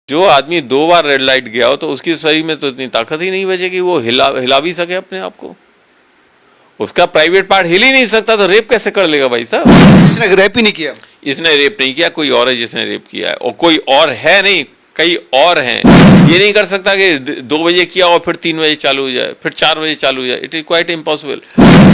जो आदमी 2 बार red light गया हो तो उसकी शरीर में तो इतनी ताकत ही नहीं बचेगी वो हिला भी सके अपने आप को। उसका प्राइवेट पार्ट हिल ही नहीं सकता तो रेप कैसे कर लेगा भाई साहब? इसने रेप ही नहीं किया। इसने रेप नहीं किया, कोई और है जिसने रेप किया है, और कोई और है नहीं, कई और हैं। ये नहीं कर सकता कि 2 बजे किया और फिर 3 बजे चालू हो जाए, फिर 4 बजे चालू हो जाए। It is quite impossible.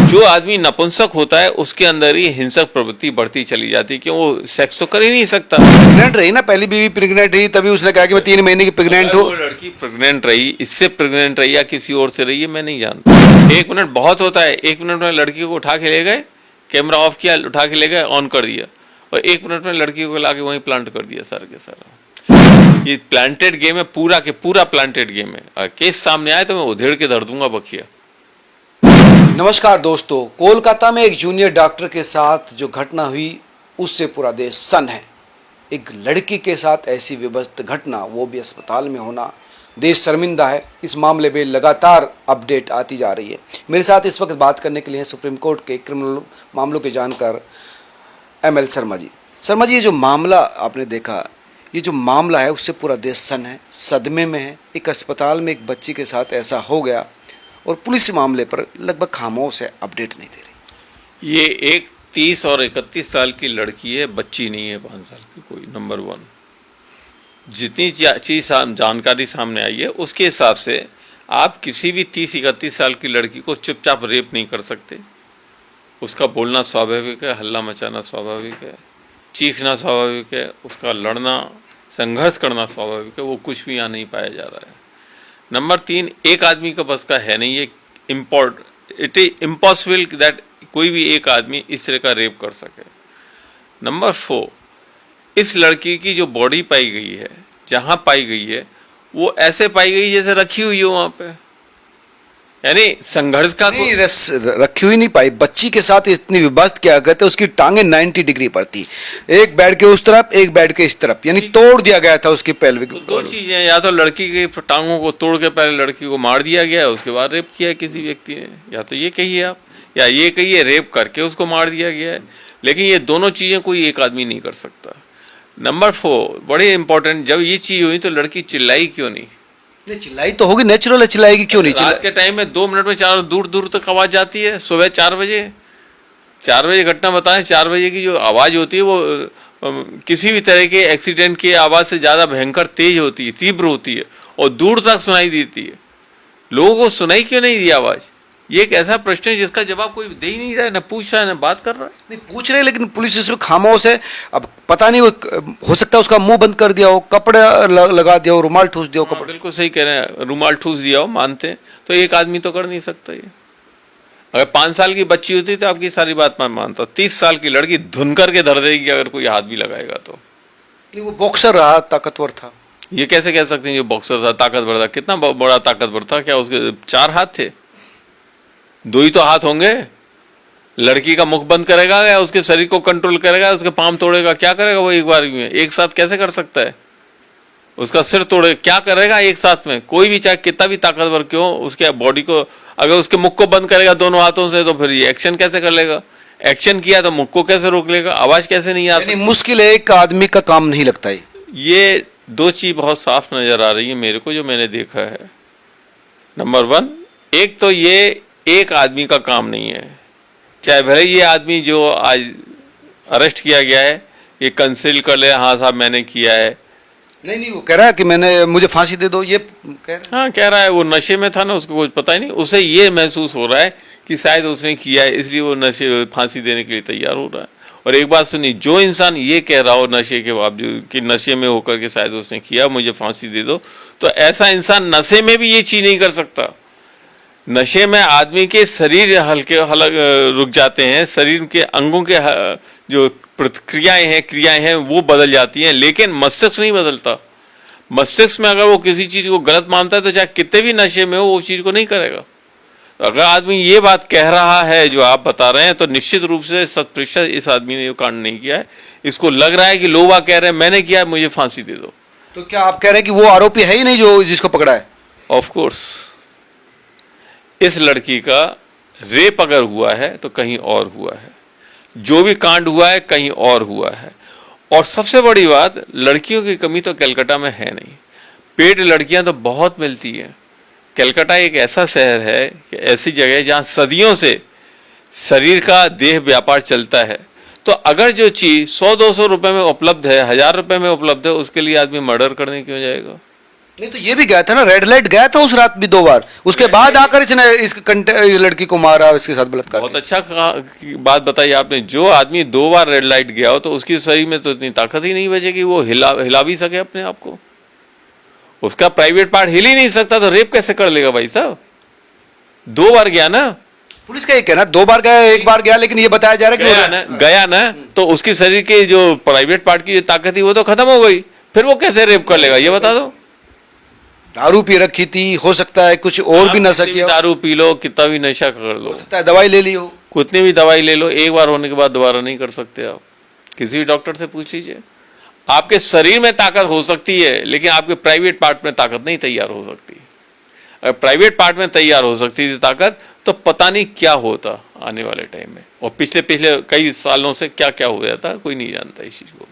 जो आदमी नपुंसक होता है उसके अंदर ही हिंसक प्रवृत्ति बढ़ती चली जाती है, क्यों? वो सेक्स तो कर ही नहीं सकता। प्रेग्नेंट रही ना, पहली बीवी प्रेग्नेंट रही, तभी उसने कहा कि मैं 3 महीने की प्रेग्नेंट हूँ। लड़की प्रेग्नेंट रही, इससे प्रेग्नेंट रही या किसी और से रही है मैं नहीं जानता। 1 मिनट बहुत होता है। 1 मिनट में लड़की को उठा के ले गए, कैमरा ऑफ किया, उठा के ले गए, ऑन कर दिया, और 1 मिनट में लड़की को लाके वहीं प्लांट कर दिया सारा के सारा। ये प्लांटेड गेम है, पूरा के पूरा प्लांटेड गेम है। केस सामने आए तो मैं उधेड़ के धर दूंगा बखिया। नमस्कार दोस्तों, कोलकाता में एक जूनियर डॉक्टर के साथ जो घटना हुई उससे पूरा देश सन्न है। एक लड़की के साथ ऐसी विभत्स घटना, वो भी अस्पताल में होना, देश शर्मिंदा है। इस मामले में लगातार अपडेट आती जा रही है। मेरे साथ इस वक्त बात करने के लिए सुप्रीम कोर्ट के क्रिमिनल मामलों के जानकार ML शर्मा जी। शर्मा जी, ये जो मामला आपने देखा, ये जो मामला है उससे पूरा देश सन्न है, सदमे में है। एक अस्पताल में एक बच्ची के साथ ऐसा हो गया और पुलिस मामले पर लगभग खामोश है, अपडेट नहीं दे रही। ये एक 30 और 31 साल की लड़की है, बच्ची नहीं है 5 साल की कोई। नंबर 1, जितनी चीज जानकारी सामने आई है उसके हिसाब से आप किसी भी 30-31 साल की लड़की को चुपचाप रेप नहीं कर सकते। उसका बोलना स्वाभाविक है, हल्ला मचाना स्वाभाविक है, चीखना स्वाभाविक है, उसका लड़ना, संघर्ष करना स्वाभाविक है। वो कुछ भी यहाँ नहीं पाया जा रहा है। नंबर 3, एक आदमी का बस का है नहीं, ये इट इज इम्पॉसिबल दैट कोई भी एक आदमी इस तरह का रेप कर सके। नंबर 4, इस लड़की की जो बॉडी पाई गई है, जहां पाई गई है, वो ऐसे पाई गई जैसे रखी हुई हो वहां पे, यानी संघर्ष का रखी हुई नहीं पाई। बच्ची के साथ इतनी विभत्स क्या कहते हैं, उसकी टांगे 90 डिग्री पर थी, एक बेड के उस तरफ, एक बेड के इस तरफ, यानी तोड़ दिया गया था उसकी पेल्विक। तो 2 चीजें, या तो लड़की की टांगों को तोड़ के पहले लड़की को मार दिया गया है, उसके बाद रेप किया है किसी व्यक्ति ने, या तो ये कहिए आप, या ये कहिए रेप करके उसको मार दिया गया है। लेकिन ये दोनों चीजें कोई एक आदमी नहीं कर सकता। नंबर 4, बड़े इंपॉर्टेंट, जब ये चीज हुई तो लड़की चिल्लाई क्यों नहीं? चिल्लाई तो होगी, नेचुरल है, चिल्लाएगी क्यों नहीं? रात के टाइम में 2 मिनट में 4 दूर दूर तक आवाज जाती है। सुबह 4 बजे घटना बताएं, 4 बजे की जो आवाज होती है वो किसी भी तरह के एक्सीडेंट की आवाज से ज्यादा भयंकर तेज होती है, तीव्र होती है, और दूर तक सुनाई देती है। लोगों को सुनाई क्यों नहीं दी आवाज? ये एक ऐसा प्रश्न है जिसका जवाब कोई दे ही नहीं रहा है, ना पूछ रहा है, ना बात कर रहा है। नहीं पूछ रहे, लेकिन पुलिस इसमें खामोश है। अब पता नहीं, वो हो सकता है उसका मुंह बंद कर दिया हो, कपड़े लगा दिया हो, रुमाल ठूस दिया हो। कपड़े बिल्कुल सही कह रहे हैं, रुमाल ठूस दिया हो, मानते हैं, तो एक आदमी तो कर नहीं सकता ये। अगर 5 साल की बच्ची होती तो आपकी सारी बात मैं मानता। 30 साल की लड़की धुन करके धर देगी अगर कोई हाथ भी लगाएगा तो। वो बॉक्सर रहा, ताकतवर था। ये कैसे कह सकते हैं जो बॉक्सर था ताकतवर था? कितना बड़ा ताकतवर था? क्या उसके 4 हाथ थे? 2 ही तो हाथ होंगे। लड़की का मुख बंद करेगा या उसके शरीर को कंट्रोल करेगा, उसके पाम तोड़ेगा? क्या करेगा वो एक बार में? एक साथ कैसे कर सकता है? उसका सिर तोड़े, क्या करेगा एक साथ में? कोई भी चाहे कितना भी ताकतवर क्यों, उसके बॉडी को, अगर उसके मुख को बंद करेगा दोनों हाथों से, तो फिर ये एक्शन कैसे कर लेगा? एक्शन किया तो मुख को कैसे रोक लेगा? आवाज कैसे नहीं आ सकती? मुश्किल है, एक आदमी का काम नहीं लगता है। ये 2 चीज बहुत साफ नजर आ रही है मेरे को, जो मैंने देखा है। नंबर 1, एक तो ये एक आदमी का काम नहीं है। चाहे भले ये आदमी जो आज अरेस्ट किया गया है ये कंसील कर ले, हाँ साहब मैंने किया है। नहीं, वो कह रहा है कि मुझे फांसी दे दो, ये कह रहा है। हाँ कह रहा है, वो नशे में था ना, उसको कुछ पता ही नहीं। उसे ये महसूस हो रहा है कि शायद उसने किया है, इसलिए वो नशे फांसी देने के लिए तैयार हो रहा है। और एक बात सुनिए, जो इंसान ये कह रहा हो नशे के बावजूद कि नशे में होकर के शायद उसने किया, मुझे फांसी दे दो, तो ऐसा इंसान नशे में भी ये चीज नहीं कर सकता। नशे में आदमी के शरीर हल्के रुक जाते हैं, शरीर के अंगों के जो क्रियाएं हैं वो बदल जाती हैं, लेकिन मस्तिष्क नहीं बदलता। मस्तिष्क में अगर वो किसी चीज को गलत मानता है तो चाहे कितने भी नशे में हो वो चीज को नहीं करेगा। तो अगर आदमी ये बात कह रहा है जो आप बता रहे हैं, तो निश्चित रूप से 100% इस आदमी ने ये कांड नहीं किया है। इसको लग रहा है कि लोग कह रहे हैं मैंने किया है, मुझे फांसी दे दो। तो क्या आप कह रहे हैं कि वो आरोपी है ही नहीं जो जिसको पकड़ा है? ऑफ कोर्स, इस लड़की का रेप अगर हुआ है तो कहीं और हुआ है, जो भी कांड हुआ है कहीं और हुआ है। और सबसे बड़ी बात, लड़कियों की कमी तो कलकत्ता में है नहीं। पेड लड़कियां तो बहुत मिलती हैं। कलकत्ता एक ऐसा शहर है कि ऐसी जगह है जहाँ सदियों से शरीर का देह व्यापार चलता है। तो अगर जो चीज 100-200 रुपए में उपलब्ध है, 1000 रुपए में उपलब्ध है, उसके लिए आदमी मर्डर करने क्यों जाएगा? नहीं तो ये भी गया था ना, रेड लाइट गया था उस रात भी 2 बार, उसके बाद आकर इसने लड़की को मारा, इसके साथ बलात्कार बहुत अच्छा बात बताई आपने। जो आदमी 2 बार रेड लाइट गया हो तो उसकी शरीर में तो इतनी ताकत ही नहीं बचेगी वो हिला भी सके अपने आप को। उसका प्राइवेट पार्ट हिल ही नहीं सकता तो रेप कैसे कर लेगा भाई साहब? 2 बार गया ना। पुलिस का ये कहना 2 बार गया, 1 बार गया, लेकिन ये बताया जा रहा है कि गया ना तो उसकी शरीर की जो प्राइवेट पार्ट की जो ताकत थी वो तो खत्म हो गई, फिर वो कैसे रेप कर लेगा ये बता दो। दारू पी रखी थी, हो सकता है कुछ और भी नशा किया, दारू पी लो, कितना भी नशा कर लो, हो सकता है दवाई ले ली हो, कितनी भी दवाई ले लो, एक बार होने के बाद दोबारा नहीं कर सकते आप। किसी भी डॉक्टर से पूछ लीजिए। आपके शरीर में ताकत हो सकती है लेकिन आपके प्राइवेट पार्ट में ताकत नहीं तैयार हो सकती। अगर प्राइवेट पार्ट में तैयार हो सकती थी ताकत तो पता नहीं क्या होता आने वाले टाइम में, और पिछले कई सालों से क्या क्या हो जाता कोई नहीं जानता इस चीज को।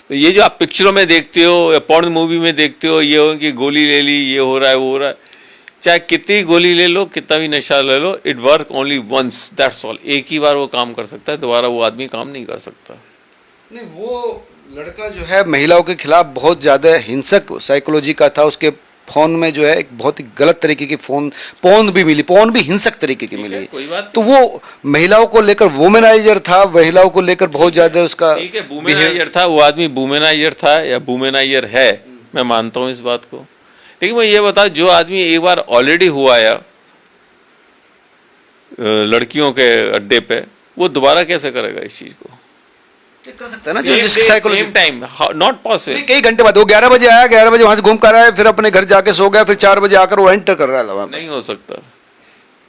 तो ये जो आप पिक्चरों में देखते हो या पॉर्न मूवी में देखते हो, ये हो कि गोली ले ली, ये हो रहा है वो हो रहा है, चाहे कितनी गोली ले लो, कितना भी नशा ले लो, it work only once, that's all. एक ही बार वो काम कर सकता है, दोबारा वो आदमी काम नहीं कर सकता। नहीं, वो लड़का जो है महिलाओं के खिलाफ बहुत ज्यादा हिंसक साइकोलॉजी का था। उसके फोन में जो है एक बहुत ही गलत तरीके की पोन भी मिली, पोन भी हिंसक तरीके की मिली। तो वो महिलाओं को लेकर वुमेनाइजर था, महिलाओं को लेकर बहुत ज्यादा उसका वुमेनाइजर था। वो आदमी वुमेनाइजर था या वुमेनाइजर है, मैं मानता हूँ इस बात को। लेकिन मैं ये बता, जो आदमी एक बार ऑलरेडी हुआ या लड़कियों के अड्डे पे, वो दोबारा कैसे करेगा इस चीज को? कर सकता है ना, जो जिसकी साइकोलॉजी टाइम नॉट पॉसिबल। कई घंटे बाद वो 11 बजे आया, 11 बजे वहां से घूम कर आया, फिर अपने घर जाके सो गया, फिर 4 बजे आकर वो एंटर कर रहा था। नहीं हो सकता,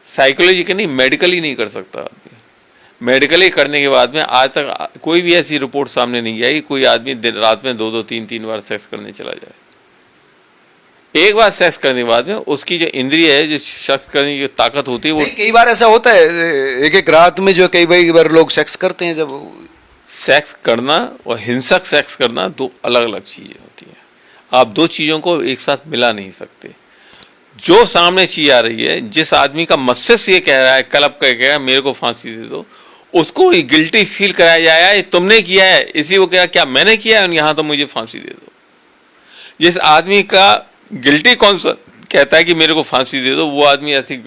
साइकोलॉजिकली मेडिकली नहीं कर सकता आदमी। मेडिकली करने के बाद में आज तक कोई भी ऐसी रिपोर्ट सामने नहीं आई कोई आदमी रात में 2-2, 3-3 बार सेक्स करने चला जाए। एक बार सेक्स करने के बाद में उसकी जो इंद्रिय है, जो सेक्स करने की ताकत होती है, वो कई बार ऐसा होता है, एक रात में जो कई बार लोग सेक्स करते हैं। जब सेक्स करना और हिंसक सेक्स करना 2 अलग-अलग चीजें होती हैं। आप 2 चीजों को एक साथ मिला नहीं सकते। जो सामने चीज आ रही है, जिस आदमी का मस्तिष्क ये कह रहा है, कल्प कह रहा है मेरे को फांसी दे दो, उसको गिल्टी फील कराया जाए, ये तुमने किया है, इसी को कह क्या मैंने किया है, यहाँ तो मुझे फांसी दे दो। जिस आदमी का गिल्टी कॉन्सर्न कहता है कि मेरे को फांसी दे दो, वो आदमी ऐसी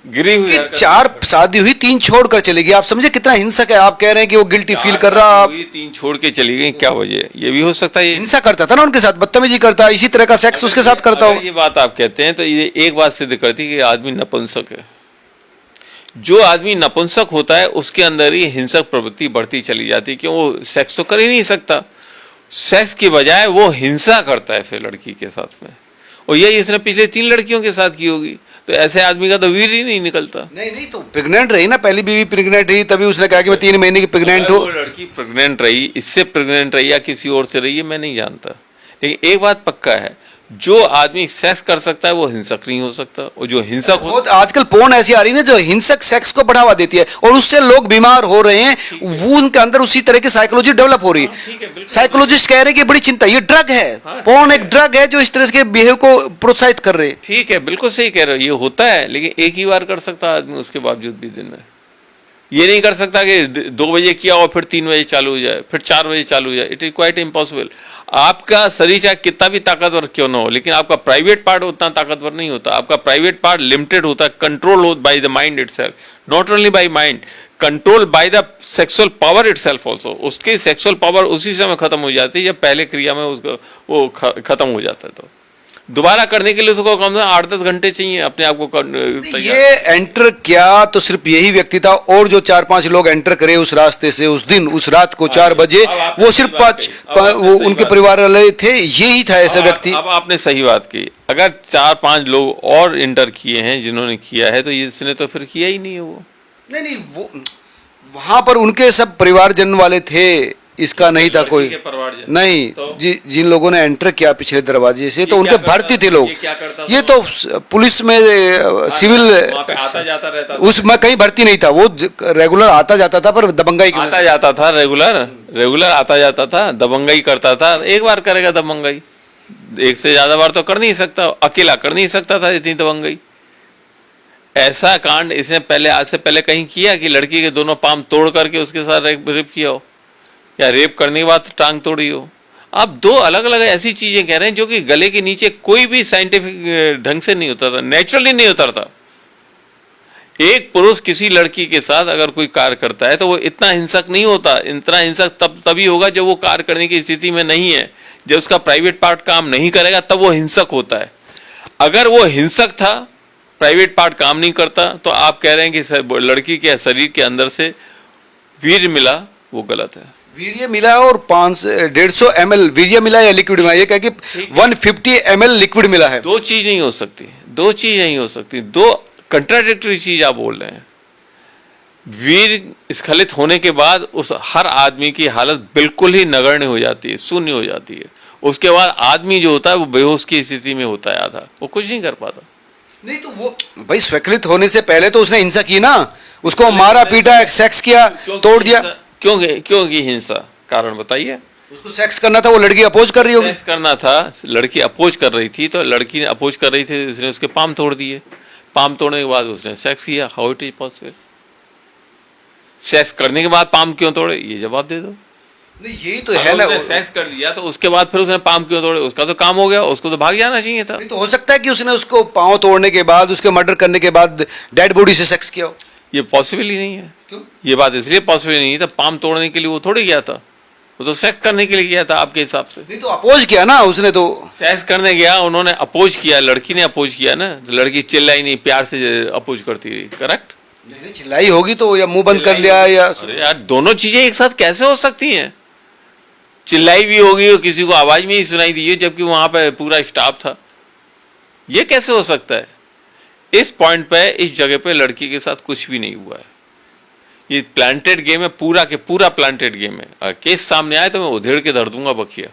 गिरी हुई 4 शादी हुई, 3 छोड़कर चली गई। आप समझे कितना हिंसक है? आप कह रहे हैं कि वो गिल्टी फील कर रहा, आप 3 छोड़ के चली गई, क्या वजह? ये भी हो सकता है हिंसा करता था ना उनके साथ, बदतमीजी करता, इसी तरह का सेक्स उसके साथ करता हो। ये बात आप कहते हैं तो ये एक बात सिद्ध करती है कि आदमी नपुंसक है। जो आदमी नपुंसक होता है उसके अंदर ही हिंसक प्रवृत्ति बढ़ती चली जाती है, क्यों? वो सेक्स तो कर ही नहीं सकता, सेक्स की बजाय वो हिंसा करता है फिर लड़की के साथ में, और यही इसने पिछले 3 लड़कियों के साथ की होगी। तो ऐसे आदमी का तो वीर ही नहीं निकलता। नहीं तो प्रेग्नेंट रही ना, पहली बीवी प्रेग्नेंट रही, तभी उसने कहा कि मैं 3 महीने की प्रेग्नेंट हूँ। लड़की प्रेग्नेंट रही, इससे प्रेग्नेंट रही या किसी और से रही है मैं नहीं जानता, लेकिन एक बात पक्का है, जो आदमी सेक्स कर सकता है वो हिंसक नहीं हो सकता, और जो हिंसक बहुत आजकल पोर्न ऐसी आ रही है ना जो हिंसक सेक्स को बढ़ावा देती है, और उससे लोग बीमार हो रहे हैं। वो उनके अंदर उसी तरह की साइकोलॉजी डेवलप हो रही है। साइकोलॉजिस्ट कह रहे हैं कि बड़ी चिंता, ये ड्रग है, पोर्न एक ड्रग है जो इस तरह के बिहेव को प्रोत्साहित कर रहे हैं। ठीक है, बिल्कुल सही कह रहे हो, ये होता है, लेकिन एक ही बार कर सकता है आदमी, उसके बावजूद भी दिन में ये नहीं कर सकता कि 2 बजे किया और फिर 3 बजे चालू हो जाए, फिर 4 बजे चालू हो जाए। It is quite impossible. आपका शरीर चाहे कितना भी ताकतवर क्यों ना हो, लेकिन आपका प्राइवेट पार्ट उतना ताकतवर नहीं होता। आपका प्राइवेट पार्ट लिमिटेड होता है, control by the mind itself, not only by mind, control by the sexual power itself also. उसकी सेक्सुअल पावर उसी समय खत्म हो जाती है जब पहले क्रिया में उसको वो खत्म हो जाता है। तो दोबारा करने के लिए उसको कम से कम 8-10 घंटे चाहिए अपने आप को। ये एंटर किया तो सिर्फ यही व्यक्ति था, और जो 4-5 लोग एंटर करे उस रास्ते से उस दिन, उस रात को 4 बजे, वो सिर्फ 5 वो उनके परिवार वाले थे, यही था ऐसा व्यक्ति। अब आपने सही बात की, अगर 4-5 लोग और एंटर किए हैं जिन्होंने किया है, तो इसने तो फिर किया ही नहीं है वो। नहीं वो वहां पर उनके सब परिवारजन वाले थे, इसका नहीं था कोई नहीं। तो जिन लोगों ने एंटर किया पिछले दरवाजे से, तो उनके भर्ती थे लोग। ये तो पुलिस में सिविल आता जाता रहता, उसमें कहीं भर्ती नहीं था, वो रेगुलर आता जाता था, पर दबंगाई आता जाता था, रेगुलर आता जाता था, दबंगाई करता था। एक बार करेगा दबंगाई, एक से ज्यादा बार तो कर नहीं सकता, अकेला कर नहीं सकता था, इतनी दबंगई। ऐसा कांड इसने पहले, आज से पहले कहीं किया कि लड़की के दोनों पाम तोड़ करके उसके साथ रेप किया हो, या रेप करने के बाद टांग तोड़ी हो। आप दो अलग अलग ऐसी चीजें कह रहे हैं जो कि गले के नीचे कोई भी साइंटिफिक ढंग से नहीं उतरता, नेचुरली नहीं उतरता। एक पुरुष किसी लड़की के साथ अगर कोई कार्य करता है तो वो इतना हिंसक नहीं होता। इतना हिंसक तभी होगा जब वो कार्य करने की स्थिति में नहीं है, जब उसका प्राइवेट पार्ट काम नहीं करेगा तब वो हिंसक होता है। अगर वो हिंसक था, प्राइवेट पार्ट काम नहीं करता, तो आप कह रहे हैं कि लड़की के शरीर के अंदर से वीर्य मिला, वो गलत है। वीर्य मिला और 150 ml वीर्य मिला या लिक्विड मिला, ये कह कि 150 ml लिक्विड मिला है। दो चीज नहीं हो सकती, दो चीज नहीं हो सकती, दो कंट्राडिक्टरी चीज आप बोल रहे हैं। वीर स्खलित होने के बाद उस हर आदमी की हालत बिल्कुल ही नगण्य हो जाती है, शून्य हो जाती है। उसके बाद आदमी जो होता है वो बेहोश की स्थिति में होता है, आधा, वो कुछ नहीं कर पाता। नहीं तो वो भाई स्खलित होने से पहले तो उसने हिंसा की ना, उसको मारा पीटा, सेक्स किया, तोड़ दिया। क्यों की हिंसा, कारण बताइए। उसको सेक्स करना था, वो लड़की अपोज कर रही होगी। सेक्स करना था, लड़की अपोज कर रही थी, तो लड़की ने अपोज कर रही थी, उसने उसके पाम तोड़ दिए। पाम तोड़ने के बाद उसने सेक्स किया। How it is possible? Sex करने के बाद पाम क्यों तोड़े, ये जवाब दे दो। नहीं यही तो है ना, सेक्स कर लिया तो उसके बाद फिर उसने पाम क्यों तोड़े? उसका तो काम हो गया, उसको तो भाग जाना चाहिए था। नहीं तो हो सकता है कि उसने उसको पांव तोड़ने के बाद, उसके मर्डर करने के बाद डेड बॉडी से सेक्स किया हो। ये पॉसिबल ही नहीं है। क्यों? ये बात इसलिए पॉसिबल नहीं था, पाम तोड़ने के लिए वो थोड़ी गया था, वो तो सेक्स करने के लिए गया था आपके हिसाब से। नहीं तो अपोज किया ना उसने, तो सेक्स करने गया, उन्होंने अपोज किया, लड़की ने अपोज किया ना, तो लड़की चिल्लाई नहीं, प्यार से अपोज करती रही। करेक्ट? नहीं चिल्लाई होगी तो, या मुंह बंद कर लिया, या अरे यार दोनों चीजें एक साथ कैसे हो सकती हैं? चिल्लाई भी होगी और किसी को आवाज में ही सुनाई दी है, जबकि वहां पे पूरा स्टाफ था। ये कैसे हो सकता है? इस पॉइंट पे, इस जगह पे लड़की के साथ कुछ भी नहीं हुआ है। ये प्लांटेड गेम है, पूरा के पूरा प्लांटेड गेम है। अगर केस सामने आए तो मैं उधेड़ के धर दूंगा बखिया।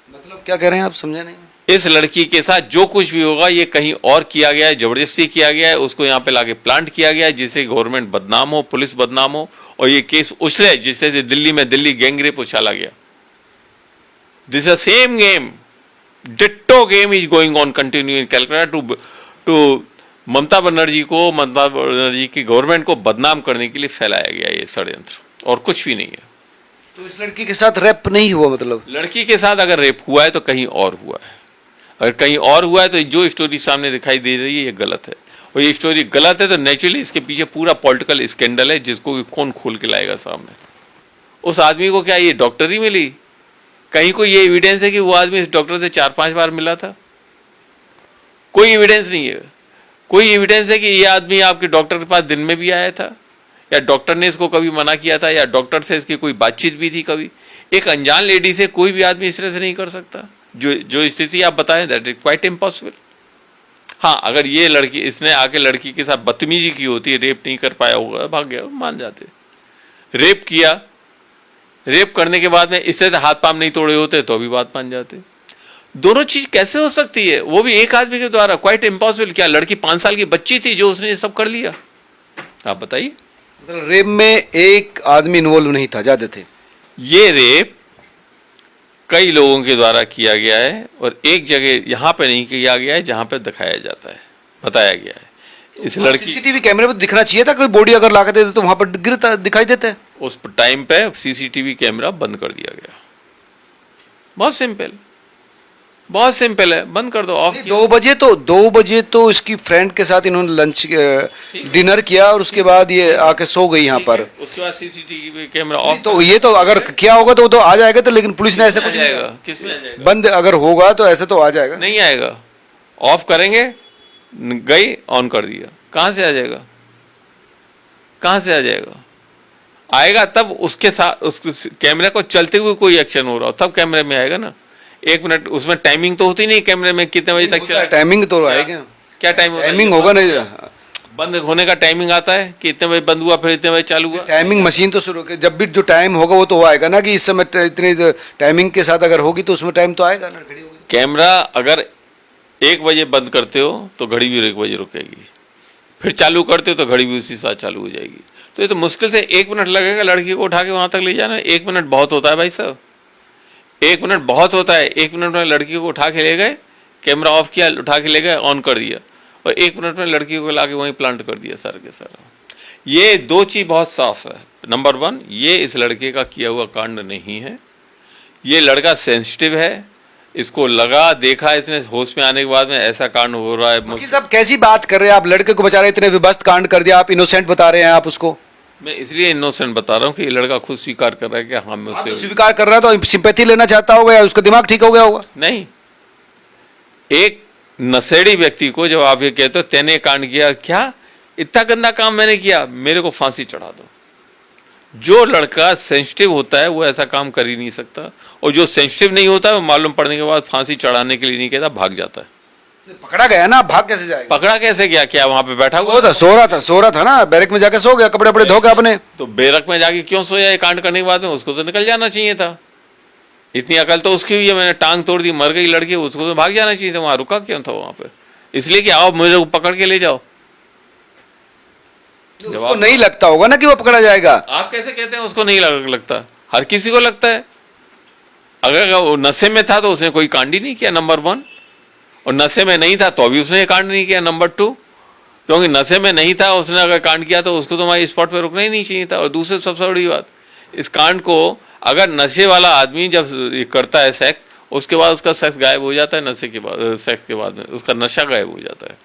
मतलब क्या कह रहे हैं आप, समझे नहीं। इस लड़की के साथ जो कुछ भी होगा ये कहीं और किया गया है, जबरदस्ती किया गया है, उसको यहाँ पे लाके प्लांट किया गया है, जिससे गवर्नमेंट बदनाम हो, पुलिस बदनाम हो, और ये केस उछले जिससे से दिल्ली में दिल्ली गैंगरेप उछाला गया। This is same game, ditto game is going on continue in Calcutta to Mamata Banerjee को, ममता बनर्जी की गवर्नमेंट को बदनाम करने के लिए फैलाया गया ये षड्यंत्र, और कुछ भी नहीं है। तो इस लड़की के साथ रेप नहीं हुआ, मतलब लड़की के साथ अगर रेप हुआ है तो कहीं और हुआ है। अगर कहीं और हुआ है तो जो स्टोरी सामने दिखाई दे रही है ये गलत है, और ये स्टोरी गलत है तो नेचुरली इसके पीछे पूरा पॉलिटिकल स्कैंडल है, जिसको कौन खोल के लाएगा सामने। उस आदमी को क्या ये डॉक्टरी मिली? कहीं कोई ये एविडेंस है कि वो आदमी इस डॉक्टर से 4-5 बार मिला था? कोई एविडेंस नहीं है। कोई एविडेंस है कि ये आदमी आपके डॉक्टर के पास दिन में भी आया था, या डॉक्टर ने इसको कभी मना किया था, या डॉक्टर से इसकी कोई बातचीत भी थी कभी? एक अनजान लेडी से कोई भी आदमी इस तरह से नहीं कर सकता। जो स्थिति आप बताएं, दैट इज क्वाइट इम्पॉसिबल। हाँ, अगर ये लड़की, इसने आके लड़की के साथ बदतमीजी की होती, रेप नहीं कर पाया होगा, भाग गया, मान जाते। रेप किया, रेप करने के बाद में इससे हाथ पांव नहीं तोड़े होते तो भी बात मान जाते। दोनों चीज कैसे हो सकती है, वो भी एक आदमी के द्वारा? Quite impossible. क्या लड़की 5 साल की बच्ची थी जो उसने ये सब कर लिया? आप बताइए। मतलब रेप में एक आदमी इन्वॉल्व नहीं था, ज्यादा थे। ये रेप कई लोगों के द्वारा किया गया है, और एक जगह यहां पे नहीं किया गया है जहां पे दिखाया जाता है, बताया गया है। इस लड़की सीसीटीवी कैमरे पर दिखना चाहिए था, कोई बॉडी अगर ला के देते तो वहां पर गिरता दिखाई देता है। उस टाइम पे सीसीटीवी कैमरा बंद कर दिया गया। बहुत सिंपल, बहुत सिंपल है, बंद कर दो, ऑफ। 2 बजे तो इसकी फ्रेंड के साथ इन्होंने लंच डिनर किया, और उसके बाद ये आके सो गई यहाँ पर। उसके बाद सीसीटीवी कैमरा ऑफ। तो ये तो अगर क्या होगा तो वो तो आ जाएगा, तो लेकिन पुलिस ने ऐसा कुछ नहीं आएगा, किसमें आ जाएगा? बंद अगर होगा तो ऐसे तो आ जाएगा। नहीं आएगा, ऑफ करेंगे, गई, ऑन कर दिया, कहां से आ जाएगा? कहां से आ जाएगा? आएगा तब उसके साथ, उस कैमरे को चलते हुए कोई एक्शन हो रहा हो तब कैमरे में आएगा ना। 1 मिनट, उसमें टाइमिंग तो होती नहीं कैमरे में, कितने बजे तक चला। टाइमिंग तो आएगा, क्या टाइमिंग होगा नहीं, बंद होने का टाइमिंग आता है कि इतने बजे बंद हुआ, फिर इतने बजे चालू हुआ। टाइमिंग मशीन तो शुरू, जब भी जो टाइम होगा वो तो आएगा ना, कि इस समय इतनी टाइमिंग के साथ अगर होगी तो उसमें टाइम तो आएगा ना, घड़ी होगी। कैमरा अगर 1 बजे बंद करते हो तो घड़ी भी 1 बजे रुकेगी, फिर चालू करते हो तो घड़ी भी उसी साथ चालू हो जाएगी। तो ये तो मुश्किल से 1 मिनट लगेगा लड़की को उठा के वहां तक ले जाना। 1 मिनट बहुत होता है भाई साहब, 1 मिनट बहुत होता है, 1 मिनट में लड़की को उठा के ले गए, कैमरा ऑफ किया, उठा के ले गए, ऑन कर दिया, और 1 मिनट में लड़की को लाके वहीं प्लांट कर दिया सारा के सारा। ये 2 चीज बहुत साफ है। नंबर 1, ये इस लड़के का किया हुआ कांड नहीं है। ये लड़का सेंसिटिव है, इसको लगा, देखा, इसने होश में आने के बाद में ऐसा कांड हो रहा है। वकील साहब कैसी बात कर रहे हैं आप? लड़के को बेचारे इतने विभत्स कांड कर दिया, आप इनोसेंट बता रहे हैं आप उसको? मैं इसलिए इनोसेंट बता रहा हूँ कि ये लड़का खुद स्वीकार कर रहा है कि हाँ मैं आप तो उससे स्वीकार कर रहा है तो सिंपैथी लेना चाहता होगा या उसका दिमाग ठीक हो गया होगा? नहीं। एक नशेड़ी व्यक्ति को जब आप ये कहते हो तेने कांड किया, क्या इतना गंदा काम मैंने किया, मेरे को फांसी चढ़ा दो। जो लड़का सेंसिटिव होता है वो ऐसा काम कर ही नहीं सकता, और जो सेंसिटिव नहीं होता है वो मालूम पड़ने के बाद फांसी चढ़ाने के लिए नहीं कहता, भाग जाता है। पकड़ा गया ना, भाग कैसे जाएगा? पकड़ा कैसे गया? क्या वहां पे बैठा हुआ वो था, सो रहा था ना, बैरक में जाके सो गया, कपड़े वपड़े धो के अपने। तो बैरक में जाके क्यों सोया? ये कांड करने के बाद में उसको तो निकल जाना चाहिए था। इतनी अकल तो उसकी हुई है, मैंने टांग तोड़ दी, मर गई लड़की, उसको तो भाग जाना चाहिए था। वहां रुका क्यों था वहां पे? इसलिए कि आओ मुझे पकड़ के ले जाओ। उसको नहीं लगता होगा ना कि वो पकड़ा जाएगा। आप कैसे कहते हैं उसको नहीं लगता? हर किसी को लगता है। अगर वो नशे में था तो उसने कोई कांड ही नहीं किया, नंबर 1, और नशे में नहीं था तो अभी उसने कांड नहीं किया, नंबर 2, क्योंकि नशे में नहीं था, उसने अगर कांड किया तो उसको तो हमारी स्पॉट पे रुकना ही नहीं चाहिए था। और दूसरी सबसे बड़ी बात, इस कांड को अगर नशे वाला आदमी जब करता है सेक्स, उसके बाद उसका सेक्स गायब हो जाता है, नशे के बाद, सेक्स के बाद में उसका नशा गायब हो जाता है।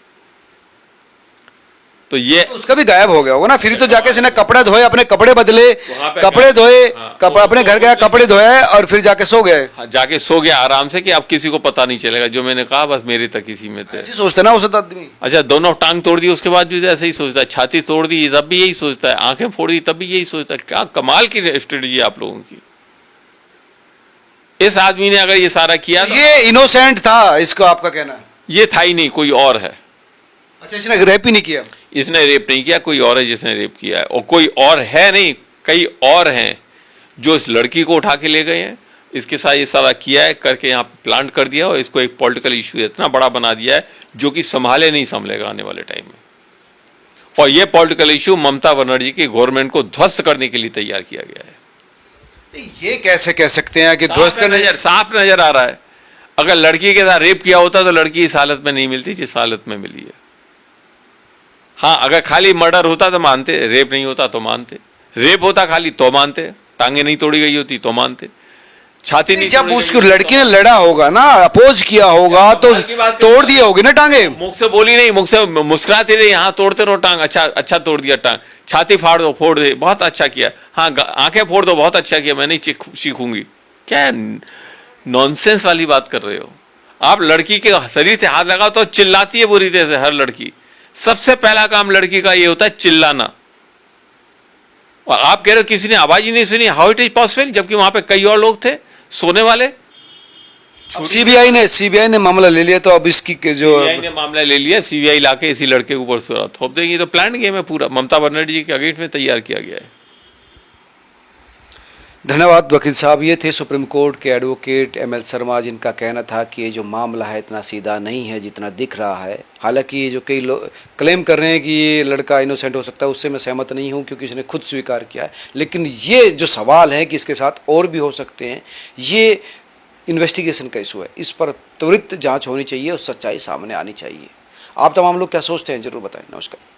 तो ये तो उसका भी गायब हो गया होगा ना, फिर तो जाके इसने कपड़े धोए, अपने कपड़े बदले, कपड़े धोए, अपने घर गया, कपड़े धोए और फिर जाके सो गए। जाके सो गया आराम से कि अब किसी को पता नहीं चलेगा, जो मैंने कहा बस मेरे तक इसी में थे। ऐसी सोचता ना उस आदमी। अच्छा, दोनों टांग तोड़ दी उसके बाद भी ऐसे ही सोचता है, छाती तोड़ दी तब भी यही सोचता है, आंखें फोड़ दी तब भी यही सोचता है। क्या कमाल की स्ट्रेटजी आप लोगों की। इस आदमी ने अगर ये सारा किया तो ये इनोसेंट था, इसको आपका कहना है? ये था ही नहीं, कोई और है। अच्छा, इसने रेप ही नहीं किया? इसने रेप नहीं किया, कोई और है जिसने रेप किया है, और कोई और है नहीं, कई और हैं जो इस लड़की को उठा के ले गए हैं, इसके साथ ये सारा किया है, करके यहाँ प्लांट कर दिया और इसको एक पॉलिटिकल इशू इतना बड़ा बना दिया है जो कि संभाले नहीं संभलेगा आने वाले टाइम में। और ये पॉलिटिकल इशू ममता बनर्जी की गवर्नमेंट को ध्वस्त करने के लिए तैयार किया गया है। ये कैसे कह सकते हैं कि ध्वस्त करने? साफ नजर आ रहा है। अगर लड़की के साथ रेप किया होता तो लड़की इस हालत में नहीं मिलती जिस हालत में मिली है। हाँ, अगर खाली मर्डर होता तो मानते, रेप नहीं होता तो मानते, रेप होता खाली तो मानते, टांगे नहीं तोड़ी गई होती तो मानते, छाती नहीं, जब उसको लड़की ने लड़ा होगा ना, अपोज किया होगा तो तोड़ दिए होगी ना टांगे। मुख से बोली नहीं, मुख से मुस्कुराती रही, हाँ तोड़ते रहो टांग, अच्छा तोड़ दिया टांग, छाती फाड़ दो, फोड़ दे, बहुत अच्छा किया, हाँ आंखें फोड़ दो, बहुत अच्छा किया, मैं नहीं सीखूंगी। क्या नॉनसेंस वाली बात कर रहे हो आप? लड़की के शरीर से हाथ लगाओ तो चिल्लाती है बुरी तरह से हर लड़की। सबसे पहला काम लड़की का ये होता है चिल्लाना, और आप कह रहे हो किसी ने आवाज ही नहीं सुनी। हाउ इट इज पॉसिबल, जबकि वहां पे कई और लोग थे सोने वाले। सीबीआई ने मामला ले लिया, तो अब इसकी के जो सीबीआई ने मामला ले लिया, सीबीआई लाके इसी लड़के के ऊपर सुरा थोप देगी। तो प्लान गेम है पूरा, ममता बनर्जी के अगेंस्ट में तैयार किया गया है। धन्यवाद वकील साहब। ये थे सुप्रीम कोर्ट के एडवोकेट ML शर्मा, जिनका कहना था कि ये जो मामला है इतना सीधा नहीं है जितना दिख रहा है। हालांकि ये जो कई लोग क्लेम कर रहे हैं कि ये लड़का इनोसेंट हो सकता है, उससे मैं सहमत नहीं हूं, क्योंकि इसने खुद स्वीकार किया है। लेकिन ये जो सवाल है कि इसके साथ और भी हो सकते हैं, ये इन्वेस्टिगेशन का इशू है। इस पर त्वरित जाँच होनी चाहिए और सच्चाई सामने आनी चाहिए। आप तमाम लोग क्या सोचते हैं, जरूर बताएं। नमस्कार।